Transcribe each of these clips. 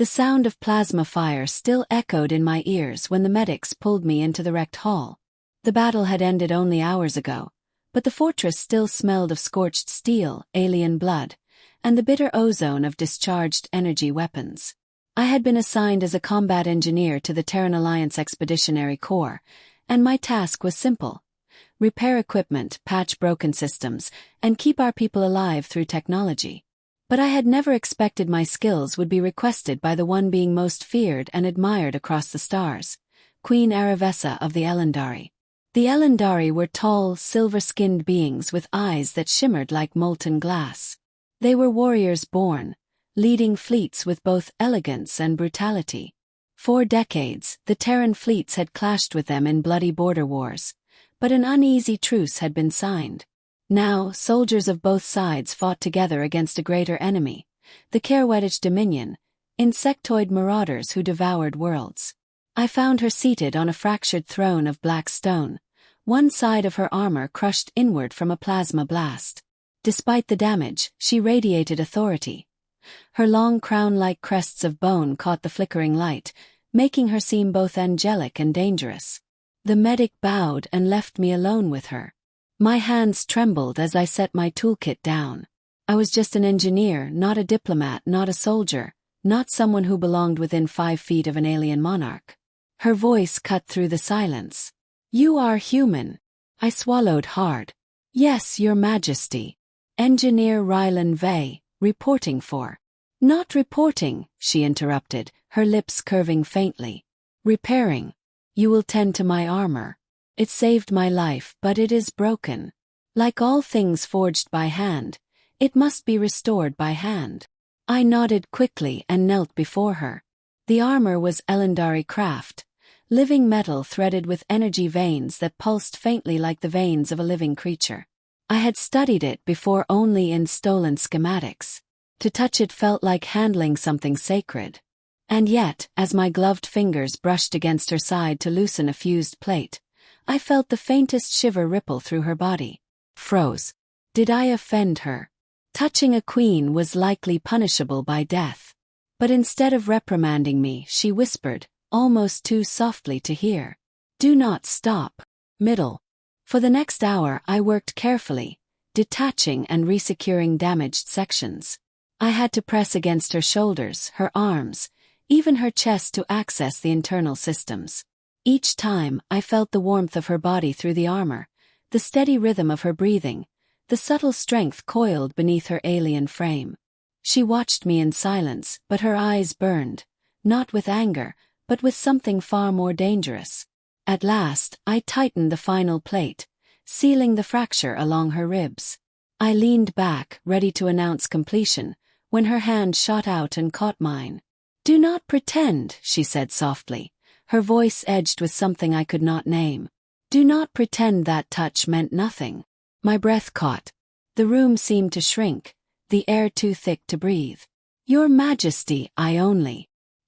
The sound of plasma fire still echoed in my ears when the medics pulled me into the wrecked hall. The battle had ended only hours ago, but the fortress still smelled of scorched steel, alien blood, and the bitter ozone of discharged energy weapons. I had been assigned as a combat engineer to the Terran Alliance Expeditionary Corps, and my task was simple: repair equipment, patch broken systems, and keep our people alive through technology. But I had never expected my skills would be requested by the one being most feared and admired across the stars, Queen Aravessa of the Elyndari. The Elyndari were tall, silver-skinned beings with eyes that shimmered like molten glass. They were warriors born, leading fleets with both elegance and brutality. For decades, the Terran fleets had clashed with them in bloody border wars, but an uneasy truce had been signed. Now, soldiers of both sides fought together against a greater enemy, the Kerwedish Dominion, insectoid marauders who devoured worlds. I found her seated on a fractured throne of black stone, one side of her armor crushed inward from a plasma blast. Despite the damage, she radiated authority. Her long crown-like crests of bone caught the flickering light, making her seem both angelic and dangerous. The medic bowed and left me alone with her. My hands trembled as I set my toolkit down. I was just an engineer, not a diplomat, not a soldier, not someone who belonged within 5 feet of an alien monarch. Her voice cut through the silence. "You are human." I swallowed hard. "Yes, Your Majesty." Engineer Rylan Vey, reporting for. "Not reporting," she interrupted, her lips curving faintly. "Repairing. You will tend to my armor. It saved my life, but it is broken. Like all things forged by hand, it must be restored by hand." I nodded quickly and knelt before her. The armor was Elyndari craft, living metal threaded with energy veins that pulsed faintly like the veins of a living creature. I had studied it before only in stolen schematics. To touch it felt like handling something sacred. And yet, as my gloved fingers brushed against her side to loosen a fused plate, I felt the faintest shiver ripple through her body. Froze. Did I offend her? Touching a queen was likely punishable by death. But instead of reprimanding me, she whispered, almost too softly to hear, "Do not stop." Middle. For the next hour I worked carefully, detaching and resecuring damaged sections. I had to press against her shoulders, her arms, even her chest to access the internal systems. Each time, I felt the warmth of her body through the armor, the steady rhythm of her breathing, the subtle strength coiled beneath her alien frame. She watched me in silence, but her eyes burned, not with anger, but with something far more dangerous. At last, I tightened the final plate, sealing the fracture along her ribs. I leaned back, ready to announce completion, when her hand shot out and caught mine. "Do not pretend," she said softly, her voice edged with something I could not name. "Do not pretend that touch meant nothing." My breath caught. The room seemed to shrink, the air too thick to breathe. "Your Majesty,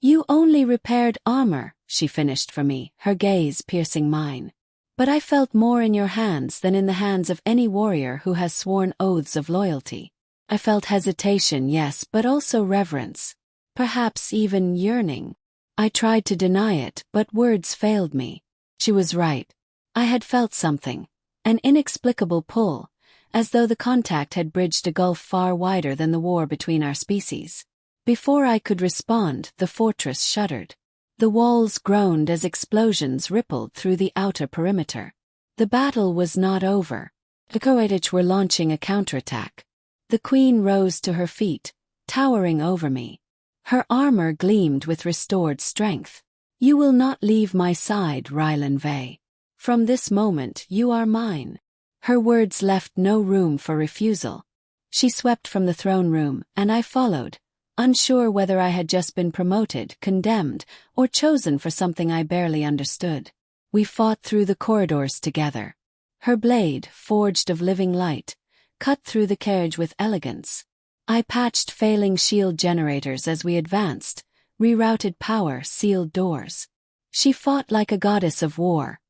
You only repaired armor," she finished for me, her gaze piercing mine. "But I felt more in your hands than in the hands of any warrior who has sworn oaths of loyalty." I felt hesitation, yes, but also reverence. Perhaps even yearning. I tried to deny it, but words failed me. She was right. I had felt something, an inexplicable pull, as though the contact had bridged a gulf far wider than the war between our species. Before I could respond, the fortress shuddered. The walls groaned as explosions rippled through the outer perimeter. The battle was not over. The Kerwedish were launching a counterattack. The queen rose to her feet, towering over me. Her armor gleamed with restored strength. "You will not leave my side, Rylan Vey. From this moment you are mine." Her words left no room for refusal. She swept from the throne room, and I followed, unsure whether I had just been promoted, condemned, or chosen for something I barely understood. We fought through the corridors together. Her blade, forged of living light, cut through the carriage with elegance. I patched failing shield generators as we advanced, rerouted power, sealed doors. She fought like a goddess of war.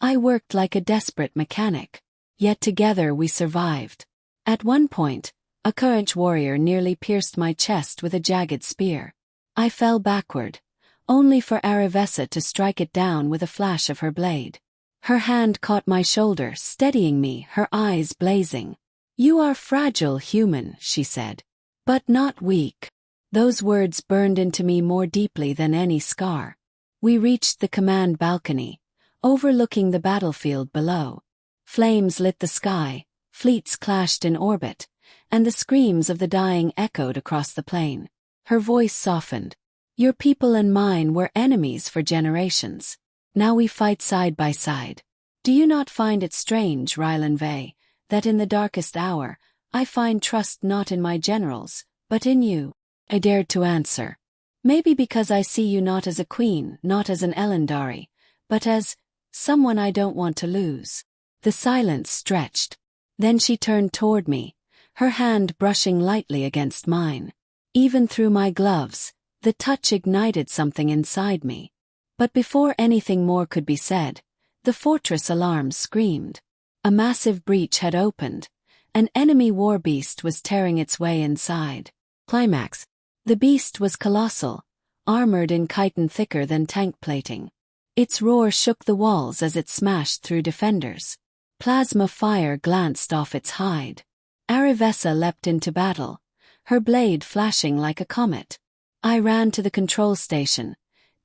I worked like a desperate mechanic. Yet together we survived. At one point, a Kerwedish warrior nearly pierced my chest with a jagged spear. I fell backward, only for Arivessa to strike it down with a flash of her blade. Her hand caught my shoulder, steadying me, her eyes blazing. "You are fragile, human," she said. "But not weak." Those words burned into me more deeply than any scar. We reached the command balcony, overlooking the battlefield below. Flames lit the sky, fleets clashed in orbit, and the screams of the dying echoed across the plain. Her voice softened. "Your people and mine were enemies for generations. Now we fight side by side. Do you not find it strange, Rylan Vey, that in the darkest hour, I find trust not in my generals, but in you?" I dared to answer. "Maybe because I see you not as a queen, not as an Elyndari, but as someone I don't want to lose." The silence stretched. Then she turned toward me, her hand brushing lightly against mine. Even through my gloves, the touch ignited something inside me. But before anything more could be said, the fortress alarm screamed. A massive breach had opened. An enemy war beast was tearing its way inside. Climax. The beast was colossal, armored in chitin thicker than tank plating. Its roar shook the walls as it smashed through defenders. Plasma fire glanced off its hide. Arivessa leapt into battle, her blade flashing like a comet. I ran to the control station,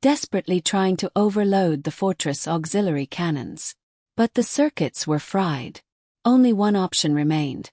desperately trying to overload the fortress' auxiliary cannons. But the circuits were fried. Only one option remained.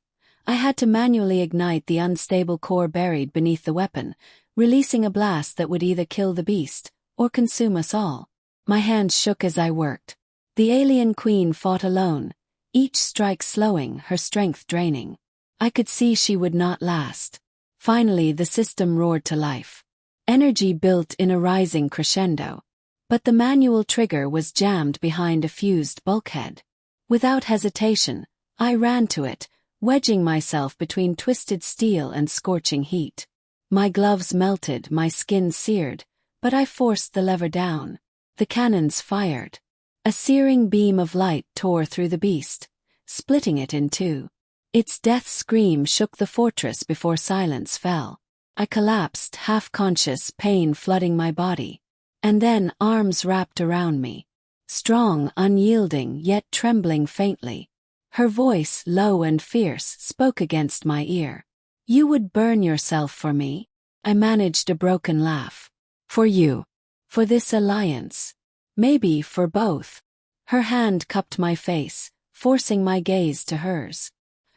I had to manually ignite the unstable core buried beneath the weapon, releasing a blast that would either kill the beast or consume us all. My hands shook as I worked. The alien queen fought alone, each strike slowing, her strength draining. I could see she would not last. Finally, the system roared to life. Energy built in a rising crescendo. But the manual trigger was jammed behind a fused bulkhead. Without hesitation, I ran to it, wedging myself between twisted steel and scorching heat. My gloves melted, my skin seared, but I forced the lever down. The cannons fired. A searing beam of light tore through the beast, splitting it in two. Its death scream shook the fortress before silence fell. I collapsed, half-conscious, pain flooding my body. And then arms wrapped around me. Strong, unyielding, yet trembling faintly. Her voice, low and fierce, spoke against my ear. "You would burn yourself for me?" I managed a broken laugh. "For you. For this alliance. Maybe for both." Her hand cupped my face, forcing my gaze to hers.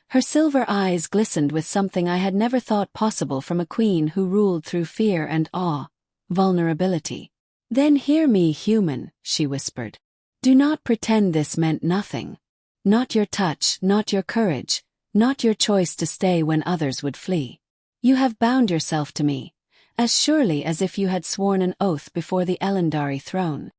Her silver eyes glistened with something I had never thought possible from a queen who ruled through fear and awe, vulnerability. "Then hear me, human," she whispered. "Do not pretend this meant nothing. Not your touch, not your courage, not your choice to stay when others would flee. You have bound yourself to me, as surely as if you had sworn an oath before the Elyndari throne.